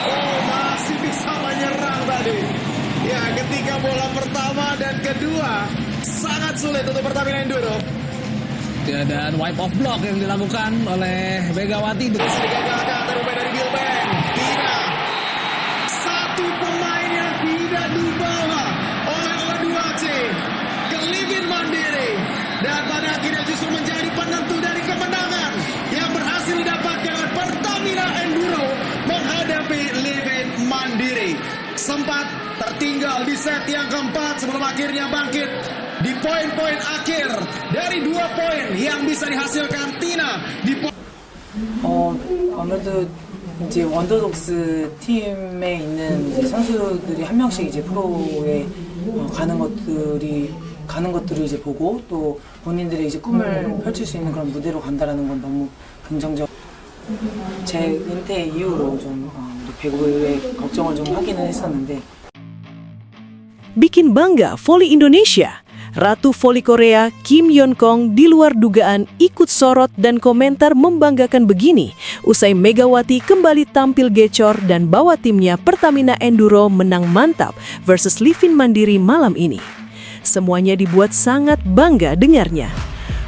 Oh, masih bisa menyerang tadi. Ya, ketika bola pertama dan kedua sangat sulit untuk Pertamina Enduro. Ya, dan wipe off block yang dilakukan oleh Megawati. Terus digagalkan terubah dari Gilbert. Tina. Satu pemain yang tidak dibawa oleh O2C. Kelivin Mandiri. Dan pada akhirnya justru menjadi penentu dari kemenangan yang berhasil didapatkan oleh Pertamina Enduro menghadapi Livin Mandiri. Sempat tertinggal di set yang keempat sebelum akhirnya bangkit di poin-poin akhir dari 2 poin yang bisa dihasilkan Tina di 아무래도 이제 원더독스 팀에 있는 이제 선수들이 한 명씩 이제 프로에 가는 것들을 이제 보고 또 본인들의 이제 꿈을 펼칠 수 있는 그런 무대로 간다라는 건 너무 긍정적. 제 은퇴 이후로 좀 우리 배구의 걱정을 좀 하기는 했었는데. Bikin bangga voli Indonesia. Ratu voli Korea Kim Yeon Kong di luar dugaan ikut sorot dan komentar membanggakan begini usai Megawati kembali tampil gacor dan bawa timnya Pertamina Enduro menang mantap versus Livin Mandiri malam ini. Semuanya dibuat sangat bangga dengarnya.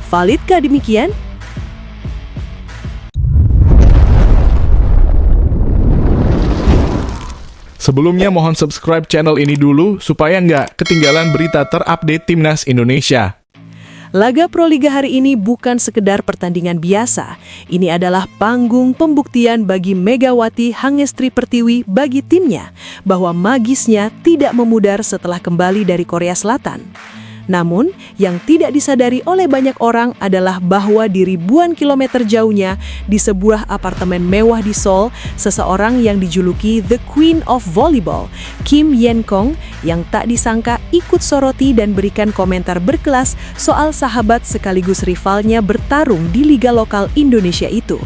Validkah demikian? Sebelumnya mohon subscribe channel ini dulu supaya nggak ketinggalan berita terupdate Timnas Indonesia. Laga Proliga hari ini bukan sekedar pertandingan biasa. Ini adalah panggung pembuktian bagi Megawati Hangestri Pertiwi bagi timnya bahwa magisnya tidak memudar setelah kembali dari Korea Selatan. Namun, yang tidak disadari oleh banyak orang adalah bahwa di ribuan kilometer jauhnya di sebuah apartemen mewah di Seoul, seseorang yang dijuluki The Queen of Volleyball, Kim Yeon Kong, yang tak disangka ikut soroti dan berikan komentar berkelas soal sahabat sekaligus rivalnya bertarung di liga lokal Indonesia itu.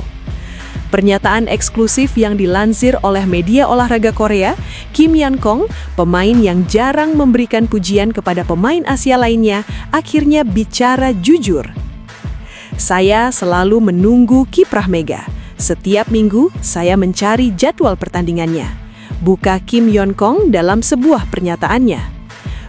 Pernyataan eksklusif yang dilansir oleh media olahraga Korea, Kim Yeon Kong, pemain yang jarang memberikan pujian kepada pemain Asia lainnya, akhirnya bicara jujur. Saya selalu menunggu kiprah Mega. Setiap minggu, saya mencari jadwal pertandingannya. Buka Kim Yeon Kong dalam sebuah pernyataannya.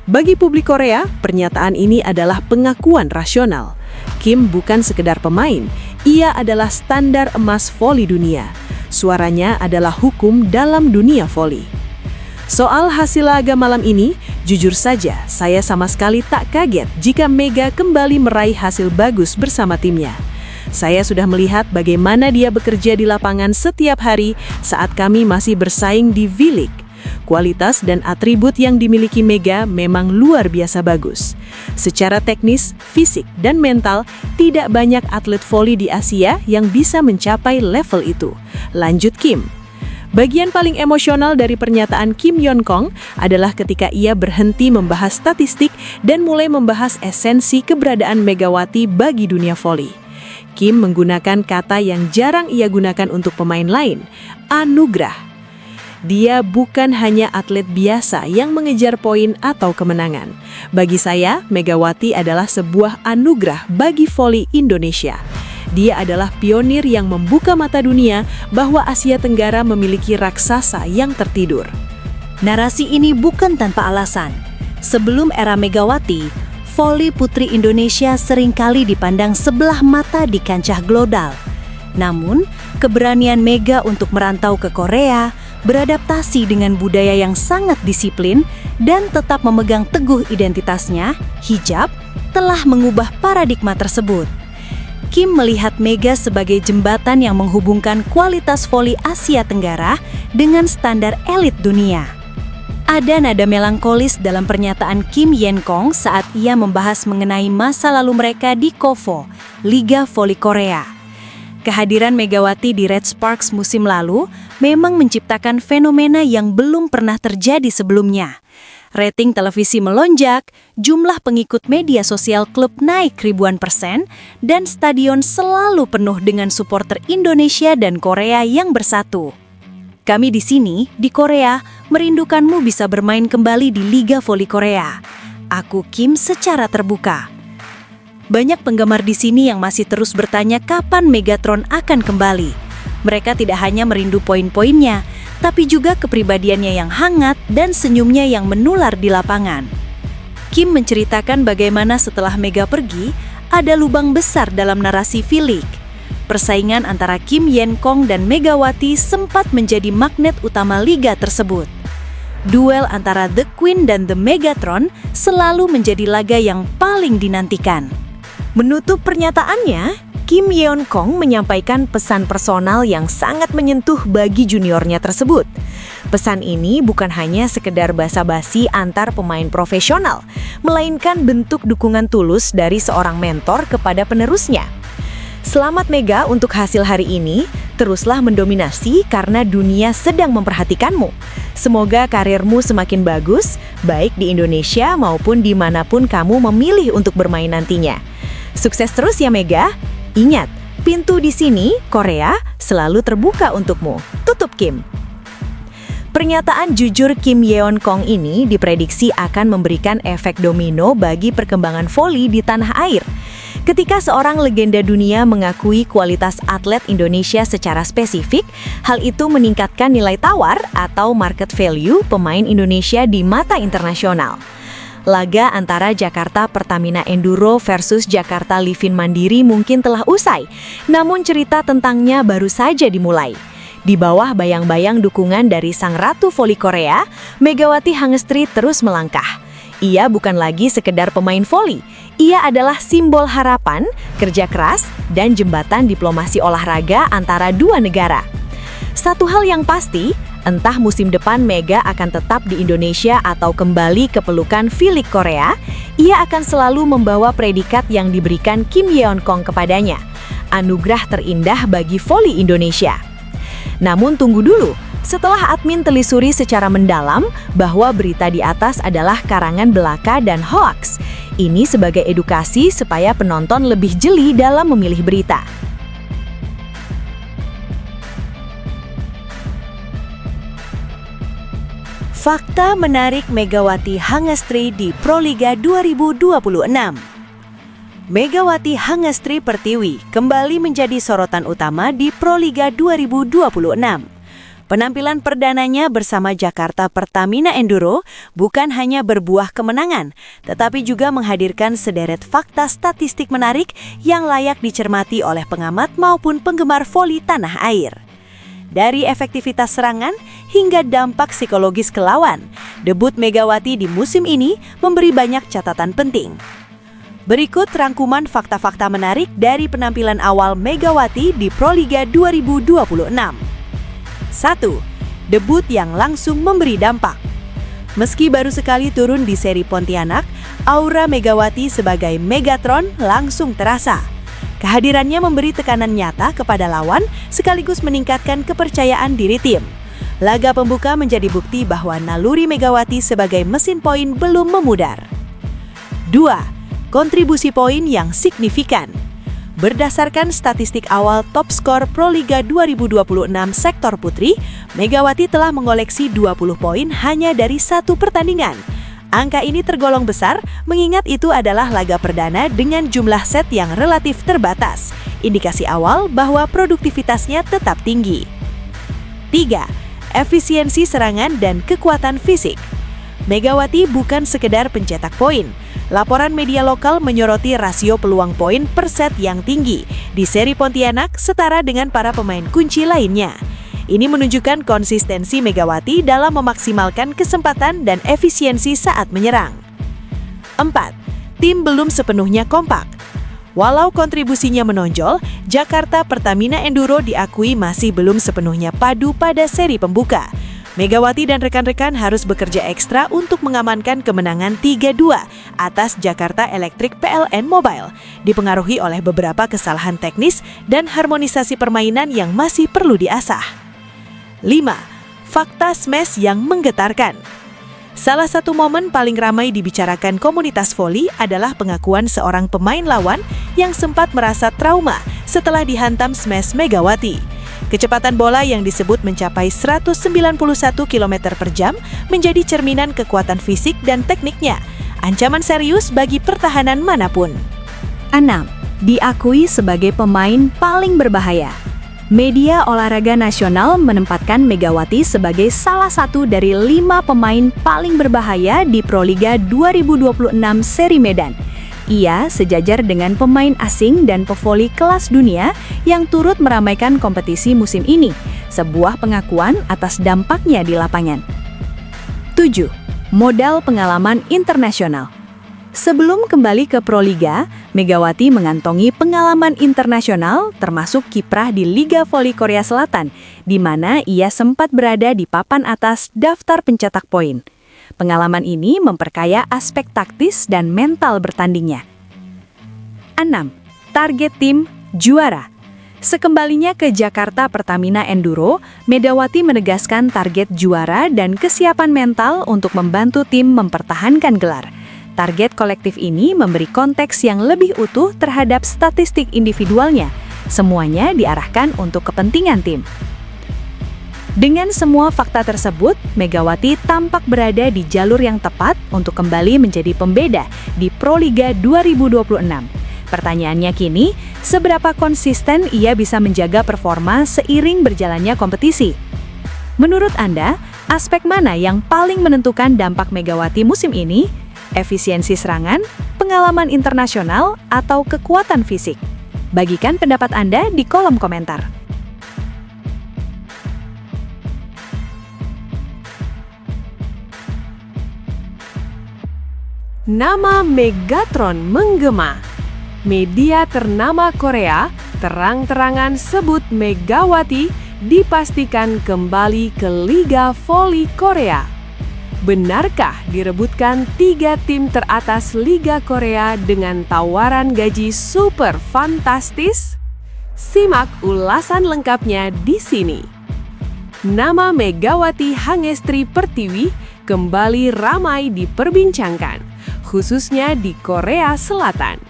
Bagi publik Korea, pernyataan ini adalah pengakuan rasional. Kim bukan sekedar pemain, ia adalah standar emas voli dunia. Suaranya adalah hukum dalam dunia voli. Soal hasil laga malam ini, jujur saja saya sama sekali tak kaget jika Mega kembali meraih hasil bagus bersama timnya. Saya sudah melihat bagaimana dia bekerja di lapangan setiap hari saat kami masih bersaing di V-League. Kualitas dan atribut yang dimiliki Mega memang luar biasa bagus. Secara teknis, fisik, dan mental, tidak banyak atlet voli di Asia yang bisa mencapai level itu. Lanjut Kim. Bagian paling emosional dari pernyataan Kim Yeon Kong adalah ketika ia berhenti membahas statistik dan mulai membahas esensi keberadaan Megawati bagi dunia voli. Kim menggunakan kata yang jarang ia gunakan untuk pemain lain, anugerah. Dia bukan hanya atlet biasa yang mengejar poin atau kemenangan. Bagi saya, Megawati adalah sebuah anugerah bagi voli Indonesia. Dia adalah pionir yang membuka mata dunia bahwa Asia Tenggara memiliki raksasa yang tertidur. Narasi ini bukan tanpa alasan. Sebelum era Megawati, voli putri Indonesia seringkali dipandang sebelah mata di kancah global. Namun, keberanian Mega untuk merantau ke Korea, beradaptasi dengan budaya yang sangat disiplin, dan tetap memegang teguh identitasnya, hijab, telah mengubah paradigma tersebut. Kim melihat Mega sebagai jembatan yang menghubungkan kualitas voli Asia Tenggara dengan standar elit dunia. Ada nada melankolis dalam pernyataan Kim Yeon Kong saat ia membahas mengenai masa lalu mereka di KOVO, Liga Voli Korea. Kehadiran Megawati di Red Sparks musim lalu memang menciptakan fenomena yang belum pernah terjadi sebelumnya. Rating televisi melonjak, jumlah pengikut media sosial klub naik ribuan %, dan stadion selalu penuh dengan supporter Indonesia dan Korea yang bersatu. Kami di sini, di Korea, merindukanmu bisa bermain kembali di Liga Voli Korea. Aku Kim secara terbuka. Banyak penggemar di sini yang masih terus bertanya kapan Megatron akan kembali. Mereka tidak hanya merindu poin-poinnya, tapi juga kepribadiannya yang hangat dan senyumnya yang menular di lapangan. Kim menceritakan bagaimana setelah Mega pergi, ada lubang besar dalam narasi V-League. Persaingan antara Kim Yen-kong dan Megawati sempat menjadi magnet utama liga tersebut. Duel antara The Queen dan The Megatron selalu menjadi laga yang paling dinantikan. Menutup pernyataannya, Kim Yeon-kong menyampaikan pesan personal yang sangat menyentuh bagi juniornya tersebut. Pesan ini bukan hanya sekedar basa-basi antar pemain profesional, melainkan bentuk dukungan tulus dari seorang mentor kepada penerusnya. Selamat Mega untuk hasil hari ini, teruslah mendominasi karena dunia sedang memperhatikanmu. Semoga karirmu semakin bagus, baik di Indonesia maupun dimanapun kamu memilih untuk bermain nantinya. Sukses terus ya Mega. Ingat, pintu di sini, Korea, selalu terbuka untukmu. Tutup Kim. Pernyataan jujur Kim Yeon-kong ini diprediksi akan memberikan efek domino bagi perkembangan voli di tanah air. Ketika seorang legenda dunia mengakui kualitas atlet Indonesia secara spesifik, hal itu meningkatkan nilai tawar atau market value pemain Indonesia di mata internasional. Laga antara Jakarta Pertamina Enduro versus Jakarta Livin Mandiri mungkin telah usai, namun cerita tentangnya baru saja dimulai. Di bawah bayang-bayang dukungan dari sang ratu voli Korea, Megawati Hangestri terus melangkah. Ia bukan lagi sekedar pemain voli, ia adalah simbol harapan, kerja keras, dan jembatan diplomasi olahraga antara dua negara. Satu hal yang pasti, entah musim depan Mega akan tetap di Indonesia atau kembali ke pelukan V-League Korea, ia akan selalu membawa predikat yang diberikan Kim Yeon-kong kepadanya, anugerah terindah bagi voli Indonesia. Namun tunggu dulu, setelah admin telusuri secara mendalam bahwa berita di atas adalah karangan belaka dan hoaks, ini sebagai edukasi supaya penonton lebih jeli dalam memilih berita. Fakta menarik Megawati Hangestri di Proliga 2026. Megawati Hangestri Pertiwi kembali menjadi sorotan utama di Proliga 2026. Penampilan perdananya bersama Jakarta Pertamina Enduro bukan hanya berbuah kemenangan, tetapi juga menghadirkan sederet fakta statistik menarik yang layak dicermati oleh pengamat maupun penggemar voli tanah air. Dari efektivitas serangan hingga dampak psikologis ke lawan, debut Megawati di musim ini memberi banyak catatan penting. Berikut rangkuman fakta-fakta menarik dari penampilan awal Megawati di Proliga 2026. 1. Debut yang langsung memberi dampak. Meski baru sekali turun di seri Pontianak, aura Megawati sebagai Megatron langsung terasa. Kehadirannya memberi tekanan nyata kepada lawan sekaligus meningkatkan kepercayaan diri tim. Laga pembuka menjadi bukti bahwa naluri Megawati sebagai mesin poin belum memudar. 2. Kontribusi poin yang signifikan. Berdasarkan statistik awal top skor Proliga 2026 sektor putri, Megawati telah mengoleksi 20 poin hanya dari satu pertandingan. Angka ini tergolong besar, mengingat itu adalah laga perdana dengan jumlah set yang relatif terbatas. Indikasi awal bahwa produktivitasnya tetap tinggi. 3. Efisiensi serangan dan kekuatan fisik. Megawati bukan sekedar pencetak poin. Laporan media lokal menyoroti rasio peluang poin per set yang tinggi di seri Pontianak setara dengan para pemain kunci lainnya. Ini menunjukkan konsistensi Megawati dalam memaksimalkan kesempatan dan efisiensi saat menyerang. 4. Tim belum sepenuhnya kompak. Walau kontribusinya menonjol, Jakarta Pertamina Enduro diakui masih belum sepenuhnya padu pada seri pembuka. Megawati dan rekan-rekan harus bekerja ekstra untuk mengamankan kemenangan 3-2 atas Jakarta Electric PLN Mobile, dipengaruhi oleh beberapa kesalahan teknis dan harmonisasi permainan yang masih perlu diasah. 5. Fakta smash yang menggetarkan. Salah satu momen paling ramai dibicarakan komunitas voli adalah pengakuan seorang pemain lawan yang sempat merasa trauma setelah dihantam smash Megawati. Kecepatan bola yang disebut mencapai 191 km per jam menjadi cerminan kekuatan fisik dan tekniknya, ancaman serius bagi pertahanan manapun. 6. Diakui sebagai pemain paling berbahaya. Media olahraga nasional menempatkan Megawati sebagai salah satu dari 5 pemain paling berbahaya di Proliga 2026 seri Medan. Ia sejajar dengan pemain asing dan pevoli kelas dunia yang turut meramaikan kompetisi musim ini, sebuah pengakuan atas dampaknya di lapangan. 7. Modal pengalaman internasional. Sebelum kembali ke Proliga, Megawati mengantongi pengalaman internasional termasuk kiprah di Liga Voli Korea Selatan, di mana ia sempat berada di papan atas daftar pencetak poin. Pengalaman ini memperkaya aspek taktis dan mental bertandingnya. 6. Target tim juara. Sekembalinya ke Jakarta Pertamina Enduro, Megawati menegaskan target juara dan kesiapan mental untuk membantu tim mempertahankan gelar. Target kolektif ini memberi konteks yang lebih utuh terhadap statistik individualnya. Semuanya diarahkan untuk kepentingan tim. Dengan semua fakta tersebut, Megawati tampak berada di jalur yang tepat untuk kembali menjadi pembeda di Proliga 2026. Pertanyaannya kini, seberapa konsisten ia bisa menjaga performa seiring berjalannya kompetisi? Menurut Anda, aspek mana yang paling menentukan dampak Megawati musim ini? Efisiensi serangan, pengalaman internasional, atau kekuatan fisik? Bagikan pendapat Anda di kolom komentar. Nama Megatron menggema. Media ternama Korea terang-terangan sebut Megawati dipastikan kembali ke Liga Voli Korea. Benarkah direbutkan 3 tim teratas Liga Korea dengan tawaran gaji super fantastis? Simak ulasan lengkapnya di sini. Nama Megawati Hangestri Pertiwi kembali ramai diperbincangkan, khususnya di Korea Selatan.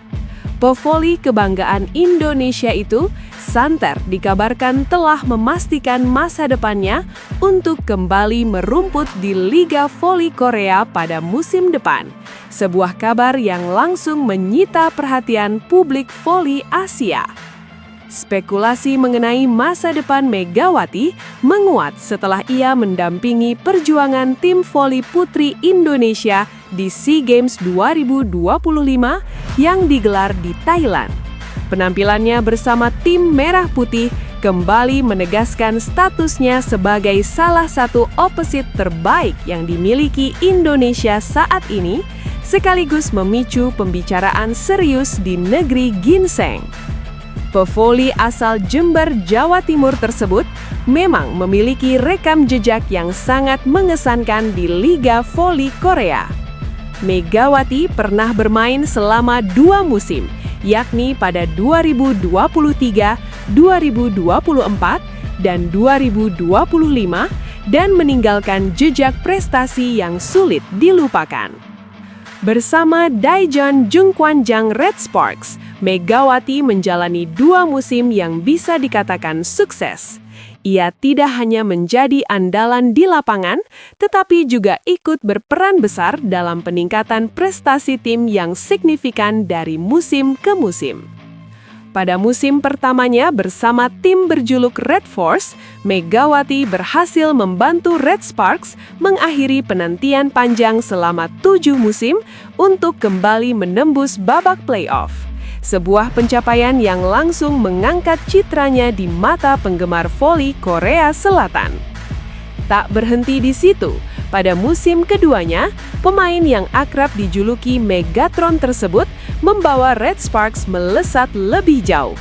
Pevoli kebanggaan Indonesia itu, santer dikabarkan telah memastikan masa depannya untuk kembali merumput di Liga Voli Korea pada musim depan. Sebuah kabar yang langsung menyita perhatian publik voli Asia. Spekulasi mengenai masa depan Megawati menguat setelah ia mendampingi perjuangan tim voli putri Indonesia di SEA Games 2025 yang digelar di Thailand. Penampilannya bersama tim Merah Putih kembali menegaskan statusnya sebagai salah satu opposite terbaik yang dimiliki Indonesia saat ini, sekaligus memicu pembicaraan serius di negeri ginseng. Pevoli asal Jember, Jawa Timur tersebut memang memiliki rekam jejak yang sangat mengesankan di Liga Voli Korea. Megawati pernah bermain selama 2 musim, yakni pada 2023, 2024, dan 2025, dan meninggalkan jejak prestasi yang sulit dilupakan. Bersama Daejeon Jungkwanjang Red Sparks, Megawati menjalani 2 musim yang bisa dikatakan sukses. Ia tidak hanya menjadi andalan di lapangan, tetapi juga ikut berperan besar dalam peningkatan prestasi tim yang signifikan dari musim ke musim. Pada musim pertamanya bersama tim berjuluk Red Force, Megawati berhasil membantu Red Sparks mengakhiri penantian panjang selama 7 musim untuk kembali menembus babak playoff. Sebuah pencapaian yang langsung mengangkat citranya di mata penggemar voli Korea Selatan. Tak berhenti di situ, pada musim keduanya, pemain yang akrab dijuluki Megatron tersebut membawa Red Sparks melesat lebih jauh.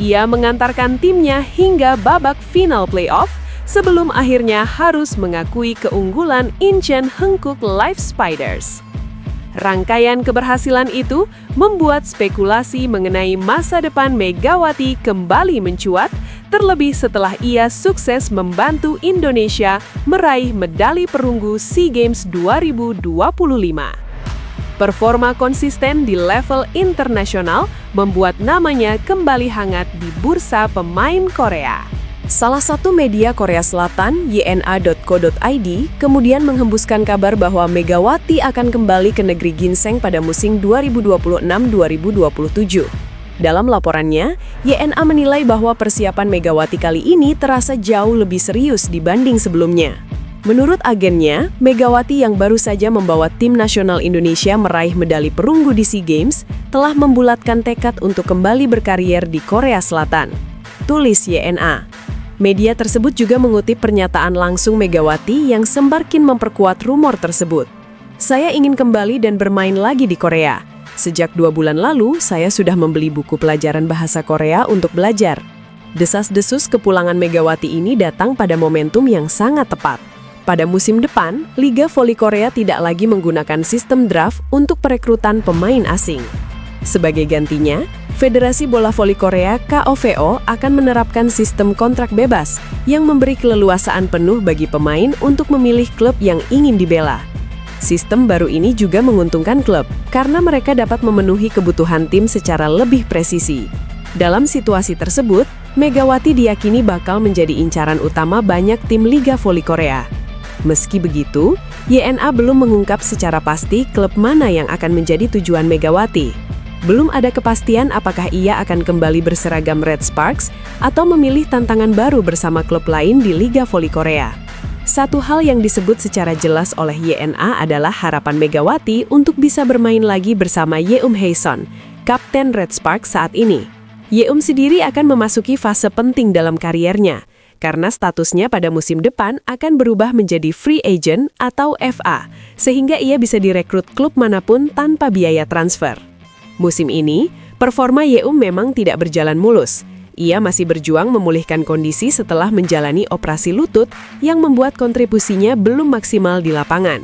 Ia mengantarkan timnya hingga babak final playoff sebelum akhirnya harus mengakui keunggulan Incheon Hankook Life Spiders. Rangkaian keberhasilan itu membuat spekulasi mengenai masa depan Megawati kembali mencuat, terlebih setelah ia sukses membantu Indonesia meraih medali perunggu SEA Games 2025. Performa konsisten di level internasional membuat namanya kembali hangat di bursa pemain Korea. Salah satu media Korea Selatan, yna.co.id, kemudian menghembuskan kabar bahwa Megawati akan kembali ke negeri ginseng pada musim 2026-2027. Dalam laporannya, YNA menilai bahwa persiapan Megawati kali ini terasa jauh lebih serius dibanding sebelumnya. Menurut agennya, Megawati yang baru saja membawa tim nasional Indonesia meraih medali perunggu di SEA Games telah membulatkan tekad untuk kembali berkarier di Korea Selatan. Tulis YNA. Media tersebut juga mengutip pernyataan langsung Megawati yang semakin memperkuat rumor tersebut. Saya ingin kembali dan bermain lagi di Korea. Sejak 2 bulan lalu, saya sudah membeli buku pelajaran bahasa Korea untuk belajar. Desas-desus kepulangan Megawati ini datang pada momentum yang sangat tepat. Pada musim depan, Liga Voli Korea tidak lagi menggunakan sistem draft untuk perekrutan pemain asing. Sebagai gantinya, Federasi Bola Voli Korea KOVO akan menerapkan sistem kontrak bebas yang memberi keleluasaan penuh bagi pemain untuk memilih klub yang ingin dibela. Sistem baru ini juga menguntungkan klub karena mereka dapat memenuhi kebutuhan tim secara lebih presisi. Dalam situasi tersebut, Megawati diyakini bakal menjadi incaran utama banyak tim Liga Voli Korea. Meski begitu, YNA belum mengungkap secara pasti klub mana yang akan menjadi tujuan Megawati. Belum ada kepastian apakah ia akan kembali berseragam Red Sparks atau memilih tantangan baru bersama klub lain di Liga Voli Korea. Satu hal yang disebut secara jelas oleh YNA adalah harapan Megawati untuk bisa bermain lagi bersama Yeum Hae-son, kapten Red Sparks saat ini. Yeum sendiri akan memasuki fase penting dalam kariernya, karena statusnya pada musim depan akan berubah menjadi free agent atau FA, sehingga ia bisa direkrut klub manapun tanpa biaya transfer. Musim ini, performa Yeum memang tidak berjalan mulus. Ia masih berjuang memulihkan kondisi setelah menjalani operasi lutut yang membuat kontribusinya belum maksimal di lapangan.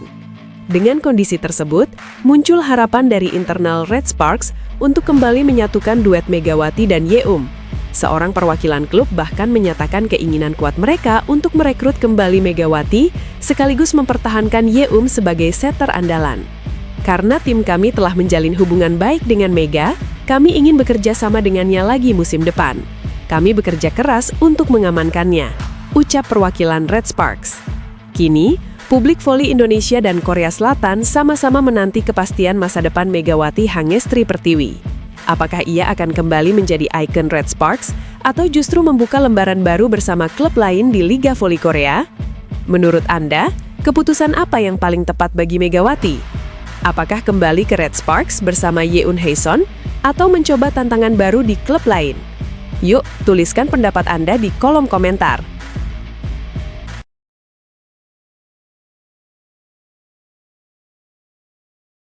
Dengan kondisi tersebut, muncul harapan dari internal Red Sparks untuk kembali menyatukan duet Megawati dan Yeum. Seorang perwakilan klub bahkan menyatakan keinginan kuat mereka untuk merekrut kembali Megawati sekaligus mempertahankan Yeum sebagai setter andalan. Karena tim kami telah menjalin hubungan baik dengan Mega, kami ingin bekerja sama dengannya lagi musim depan. Kami bekerja keras untuk mengamankannya, ucap perwakilan Red Sparks. Kini, publik voli Indonesia dan Korea Selatan sama-sama menanti kepastian masa depan Megawati Hangestri Pertiwi. Apakah ia akan kembali menjadi ikon Red Sparks atau justru membuka lembaran baru bersama klub lain di Liga Voli Korea? Menurut Anda, keputusan apa yang paling tepat bagi Megawati? Apakah kembali ke Red Sparks bersama Yeum Hae-son atau mencoba tantangan baru di klub lain? Yuk, tuliskan pendapat Anda di kolom komentar.